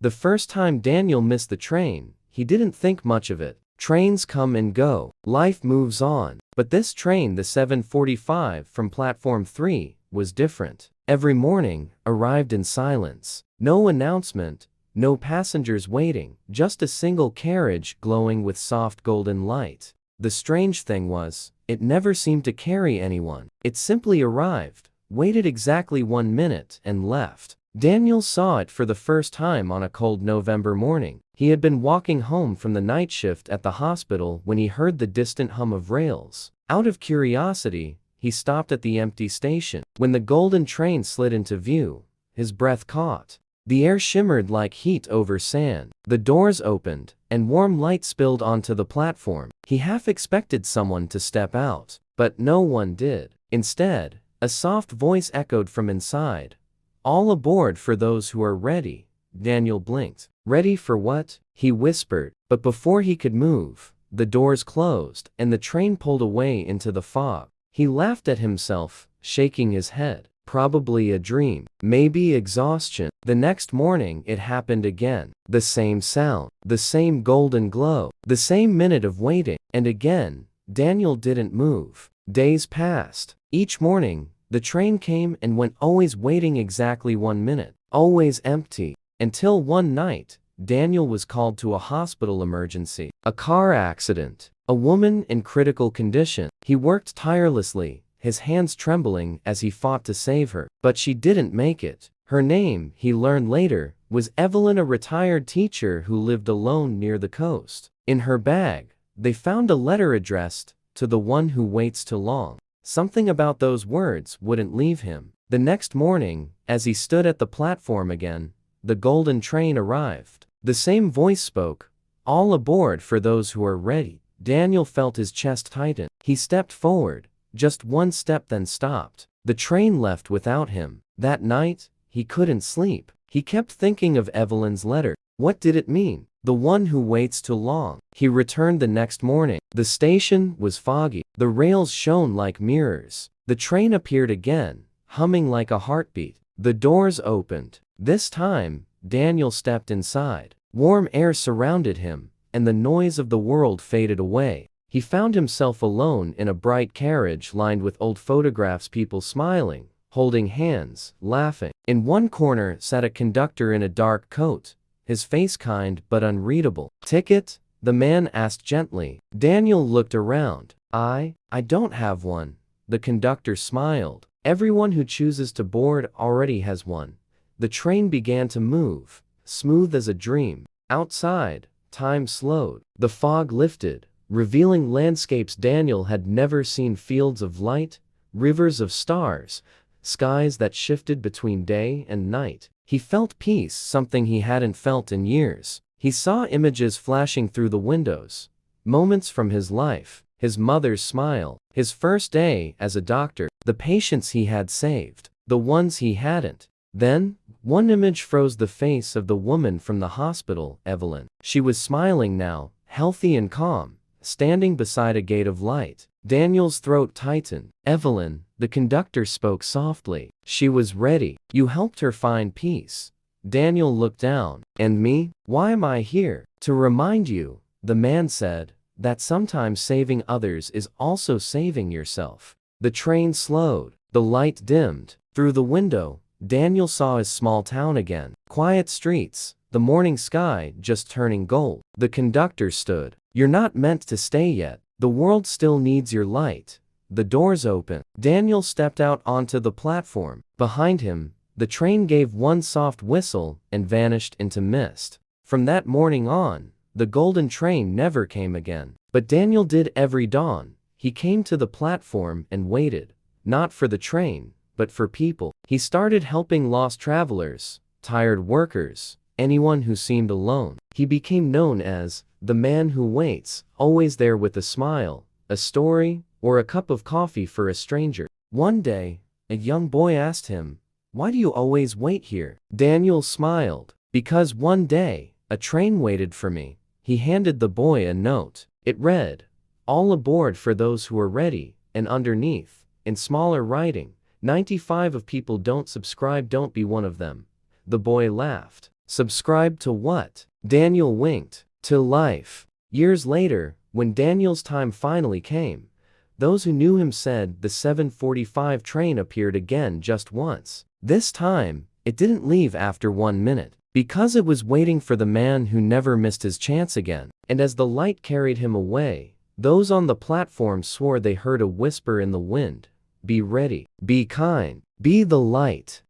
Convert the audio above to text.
The first time Daniel missed the train, he didn't think much of it. Trains come and go. Life moves on. But this train, the 7:45 from platform 3, was different. Every morning arrived in silence. No announcement, no passengers waiting, just a single carriage glowing with soft golden light. The strange thing was, it never seemed to carry anyone. It simply arrived, waited exactly 1 minute, and left. Daniel saw it for the first time on a cold November morning. He had been walking home from the night shift at the hospital when he heard the distant hum of rails. Out of curiosity, he stopped at the empty station. When the golden train slid into view, his breath caught. The air shimmered like heat over sand. The doors opened, and warm light spilled onto the platform. He half expected someone to step out, but no one did. Instead, a soft voice echoed from inside. "All aboard for those who are ready." Daniel blinked. "Ready for what?" he whispered. But before he could move, the doors closed, and the train pulled away into the fog. He laughed at himself, shaking his head. Probably a dream. Maybe exhaustion. The next morning it happened again. The same sound. The same golden glow. The same minute of waiting. And again, Daniel didn't move. Days passed. Each morning, the train came and went, always waiting exactly 1 minute. Always empty. Until one night, Daniel was called to a hospital emergency. A car accident. A woman in critical condition. He worked tirelessly, his hands trembling as he fought to save her. But she didn't make it. Her name, he learned later, was Evelyn, a retired teacher who lived alone near the coast. In her bag, they found a letter addressed, "To the one who waits too long." Something about those words wouldn't leave him. The next morning, as he stood at the platform again, the golden train arrived. The same voice spoke, "All aboard for those who are ready." Daniel felt his chest tighten. He stepped forward, just one step, then stopped. The train left without him. That night, he couldn't sleep. He kept thinking of Evelyn's letter. What did it mean? The one who waits too long. He returned the next morning. The station was foggy. The rails shone like mirrors. The train appeared again, humming like a heartbeat. The doors opened. This time, Daniel stepped inside. Warm air surrounded him, and the noise of the world faded away. He found himself alone in a bright carriage lined with old photographs, people smiling, holding hands, laughing. In one corner sat a conductor in a dark coat, his face kind but unreadable. "Ticket?" the man asked gently. Daniel looked around. I don't have one." The conductor smiled. "Everyone who chooses to board already has one." The train began to move, smooth as a dream. Outside, time slowed. The fog lifted, revealing landscapes Daniel had never seen, fields of light, rivers of stars, skies that shifted between day and night. He felt peace, something he hadn't felt in years. He saw images flashing through the windows, moments from his life, his mother's smile, his first day as a doctor, the patients he had saved, the ones he hadn't. Then, one image froze, the face of the woman from the hospital, Evelyn. She was smiling now, healthy and calm, standing beside a gate of light. Daniel's throat tightened. "Evelyn," the conductor spoke softly. "She was ready. You helped her find peace." Daniel looked down. "And me? Why am I here?" "To remind you," the man said, "that sometimes saving others is also saving yourself." The train slowed. The light dimmed. Through the window, Daniel saw his small town again. Quiet streets, the morning sky just turning gold. The conductor stood. "You're not meant to stay yet. The world still needs your light." The doors opened. Daniel stepped out onto the platform. Behind him, the train gave one soft whistle and vanished into mist. From that morning on, the golden train never came again. But Daniel did. Every dawn, he came to the platform and waited, not for the train, but for people. He started helping lost travelers, tired workers, anyone who seemed alone. He became known as the man who waits, always there with a smile, a story, or a cup of coffee for a stranger. One day, a young boy asked him, "Why do you always wait here?" Daniel smiled. "Because one day, a train waited for me." He handed the boy a note. It read, "All aboard for those who are ready," and underneath, in smaller writing, 95 of people don't subscribe, don't be one of them." The boy laughed. Subscribe to what? Daniel winked. To life. Years later, when Daniel's time finally came, those who knew him said the 7:45 train appeared again just once. This time, it didn't leave after 1 minute, because it was waiting for the man who never missed his chance again. And as the light carried him away, those on the platform swore they heard a whisper in the wind. Be ready. Be kind. Be the light.